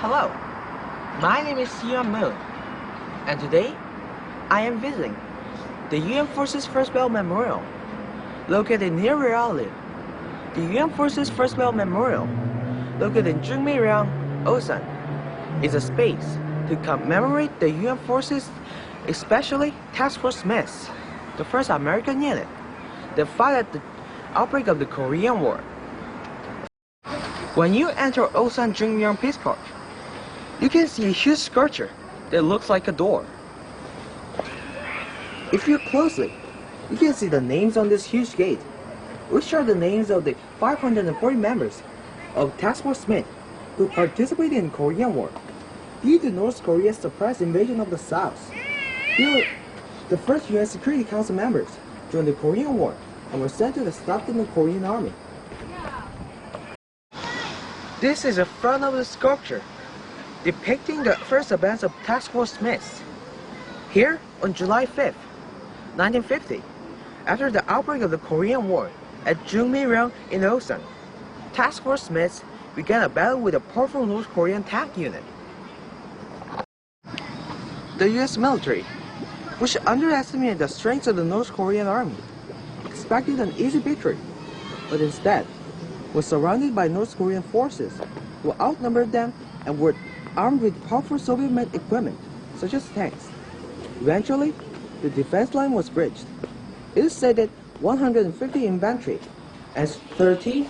Hello, my name is Sion Moon, and today I am visiting the UN Forces First Battle Memorial, located near where I live. The UN Forces First Battle Memorial, located in Jungmi-ryang, Osan, is a space to commemorate the UN Forces, especially Task Force Smiths, the first American unit that fought at the outbreak of the Korean War. When you enter Osan Jungmi-ryang Peace Park, you can see a huge sculpture that looks like a door. If you look closely, you can see the names on this huge gate, which are the names of the 540 members of Task Force Smith who participated in the Korean War. Due to North Korea's surprise invasion of the South, they were the first UN Security Council members during the Korean War and were sent to the stop in the Korean Army. This is the front of the sculpture, depicting the first advance of Task Force Smiths. Here, on July 5th, 1950, after the outbreak of the Korean War at Jungmi-ryang in Osan, Task Force Smiths began a battle with a powerful North Korean tank unit. The US military, which underestimated the strength of the North Korean army, expected an easy victory, but instead was surrounded by North Korean forces who outnumbered them and were armed with powerful Soviet-made equipment, such as tanks. Eventually, the defense line was breached. It is said that 150 infantry and 13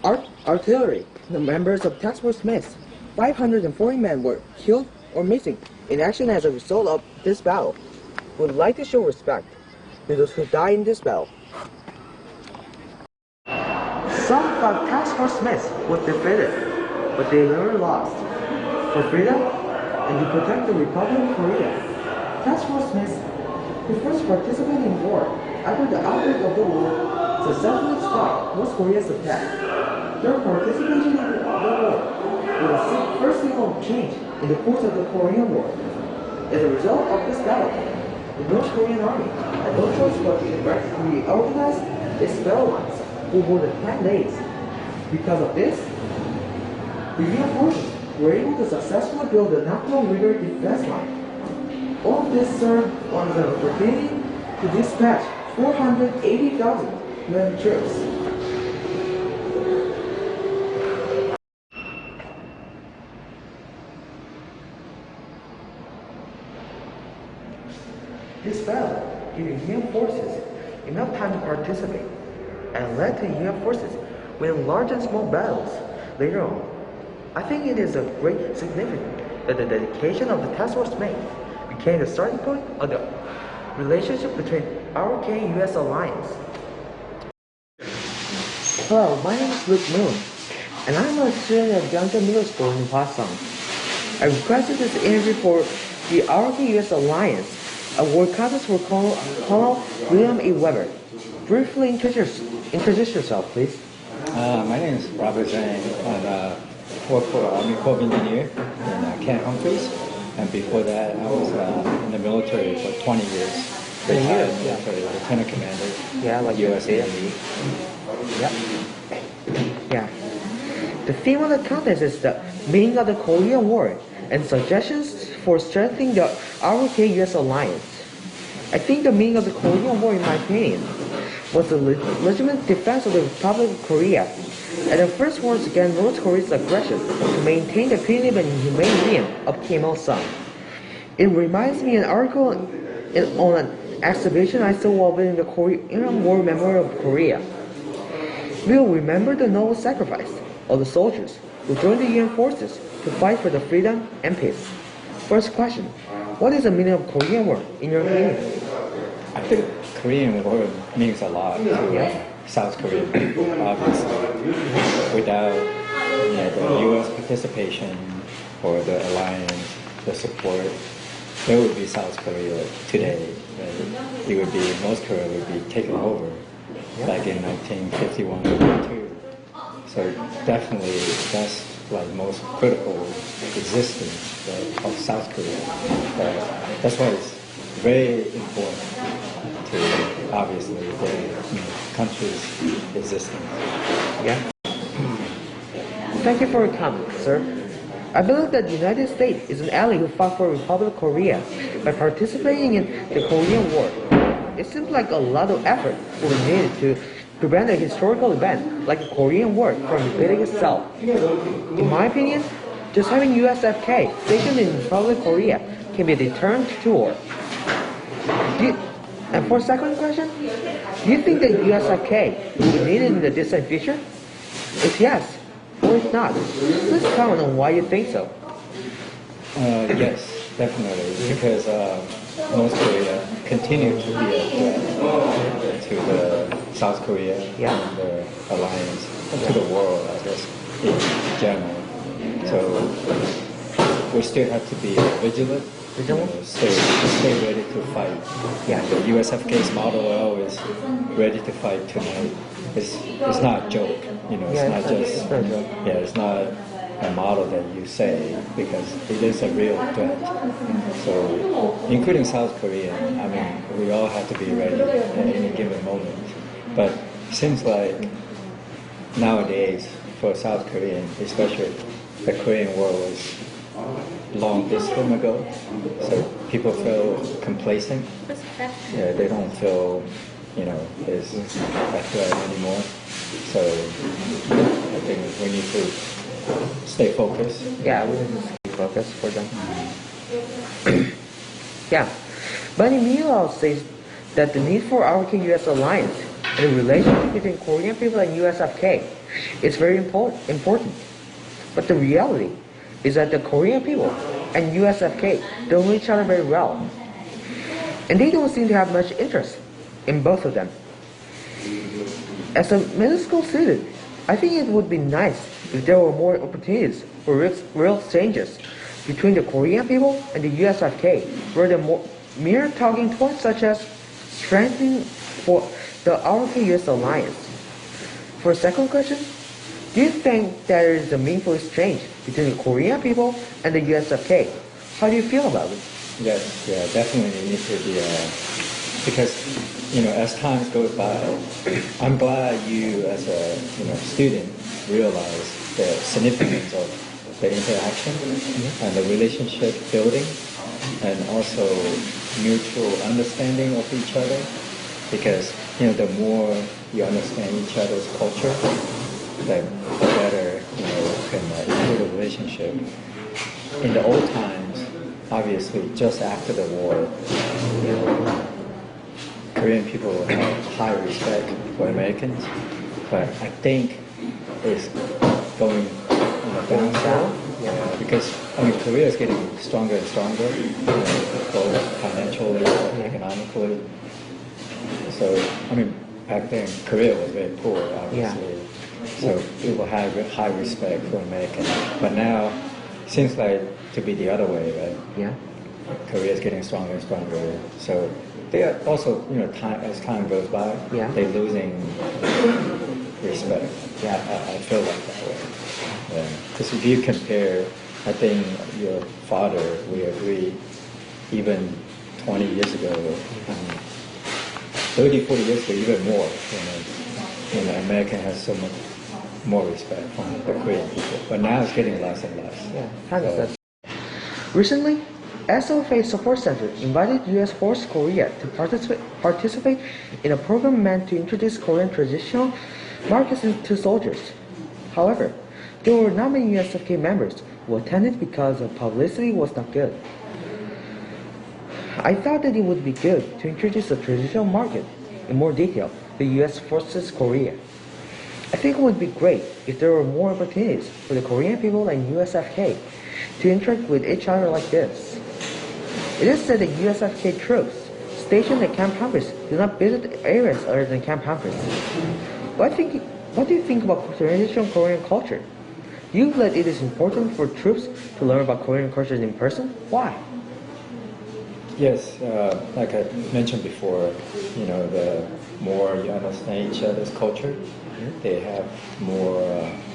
artillery, the members of Task Force Smiths, 540 men were killed or missing in action as a result of this battle. We would like to show respect to those who died in this battle. Some of Task Force Smiths was defeated, but they never lost. For freedom and to protect the Republic of Korea, Task Force Smiths, who first participated in war after the outbreak of the war, successfully stopped North Korea's attack. Their participation in the war was the first signal of change in the course of the Korean War. As a result of this battle, the North Korean army had no choice but to reorganize its battle lines for more than 10 days. Because of this, the UN forces were able to successfully build the Nakpon River defense line. All of this served as an opportunity to dispatch 480,000 UN troops. This battle gave UN forces enough time to participate and led to UN forces winning large and small battles later on. I think it is of great significance that the dedication of the Task Force Smith became the starting point of the relationship between our K-US alliance. Hello, my name is Luke Moon, and I'm a student at Gyeongju Middle School in Hwasong. I requested this interview for the RK-US Alliance, a war contest for Colonel William E. Weber. Briefly introduce yourself, please. My name is Robert Zhang, and I work for Army Corps of Engineers in Camp Humphreys. And before that, I was in the military for 20 years. Retired military lieutenant commander, like U.S. Navy. Yeah. The theme of the contest is the meaning of the Korean War and suggestions for strengthening the ROK-US alliance. I think the meaning of the Korean War, in my opinion, was the legitimate defense of the Republic of Korea and the first wars against North Korea's aggression to maintain the punitive and humane regime of Kim Il-sung. It reminds me of an article on an exhibition I saw while visiting the Korean War Memorial of Korea. We will remember the noble sacrifice of the soldiers who joined the UN forces to fight for the freedom and peace. First question, what is the meaning of Korean War in your opinion? I think Korean War means a lot to South Korea, obviously. Without the U.S. participation or the alliance, the support, there would be South Korea today. Right? It would be, North Korea would be taken over like in 1951-52. So definitely that's like most critical existence of South Korea. That's why it's very important to obviously the country's existence. Yeah. Thank you for your comment, sir. I believe that the United States is an ally who fought for Republic of Korea by participating in the Korean War. It seems like a lot of effort will be needed to prevent a historical event like the Korean War from repeating itself. In my opinion, just having USFK stationed in Republic of Korea can be a deterrent to war. And for second question, do you think that USFK will be needed in the distant future? If yes, or if not, please comment on why you think so. Yes, definitely, because North Korea continues to be a threat to the South Korea and the alliance, to the world, I guess, in general. So we still have to be vigilant. Stay ready to fight. Yeah. The USFK's motto always ready to fight tonight. It's not a joke, it's not just it's not a model that you say, because it is a real threat. So including South Korea, I mean, we all have to be ready at any given moment. But it seems like nowadays for South Korea, especially the Korean War was long distant ago, so people feel complacent. Yeah, they don't feel, there's a threat anymore. So I think we need to stay focused. Yeah, we need to stay focused for them. Yeah, Bunny Milo says that the need for RK-US alliance and the relationship between Korean people and USFK is very important. But the reality is that the Korean people and USFK don't know each other very well. And they don't seem to have much interest in both of them. As a middle school student, I think it would be nice if there were more opportunities for real exchanges between the Korean people and the USFK, rather than mere talking points such as strengthening for the RK-US alliance. For a second question, do you think there is a meaningful exchange between the Korean people and the USFK? How do you feel about it? Yes, yeah, definitely need to be, because, as time goes by, I'm glad you as a, student realize the significance of the interaction and the relationship building, and also mutual understanding of each other, because, the more you understand each other's culture, the better, can improve the relationship. In the old times, obviously, just after the war, Korean people had high respect for Americans, but I think it's going down. Yeah, because Korea is getting stronger and stronger, both financially and economically. So, back then Korea was very poor, obviously. So people had high respect for Americans, but now it seems like to be the other way, right? Yeah. Korea is getting stronger and stronger. So they are also, as time goes by, they're losing respect. Yeah, I feel like that way. Because if you compare, I think your father, we agree, even 20 years ago, 30, 40 years ago, even more, America has so much more respect from the Korean people. But now it's getting less and less. Yeah, recently, SOFA Support Center invited U.S. Force Korea to participate in a program meant to introduce Korean traditional markets to soldiers. However, there were not many USFK members who attended because the publicity was not good. I thought that it would be good to introduce the traditional market in more detail to U.S. Forces Korea. I think it would be great if there were more opportunities for the Korean people and USFK to interact with each other like this. It is said that USFK troops stationed at Camp Humphreys do not visit areas other than Camp Humphreys. What do you think about traditional Korean culture? Do you believe it is important for troops to learn about Korean culture in person? Why? Yes, like I mentioned before, the more you understand each other's culture, they have more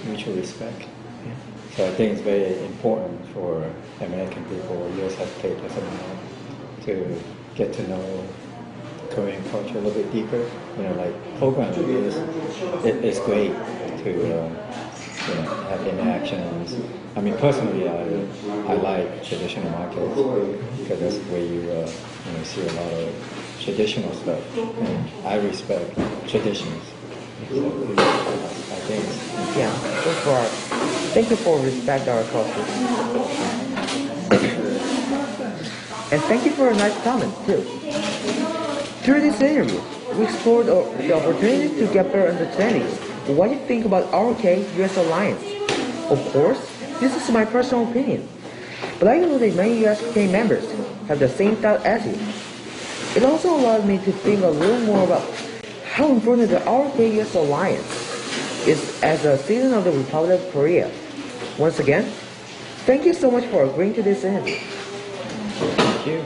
mutual respect. So I think it's very important for American people, USFK personnel, to get to know Korean culture a little bit deeper. Like programs it's great to have interactions. I mean, personally, I like traditional markets because that's where you see a lot of traditional stuff, and I respect traditions. So, I think. Yeah, so far, thank you for respect our culture. And thank you for a nice comment too. Through this interview, we explored the opportunities to get better understanding of what you think about ROK-US alliance. Of course, this is my personal opinion, but I know that many USK members have the same thought as you. It also allowed me to think a little more about how important the ROK-US alliance is as a citizen of the Republic of Korea. Once again, thank you so much for agreeing to this interview. Thank you.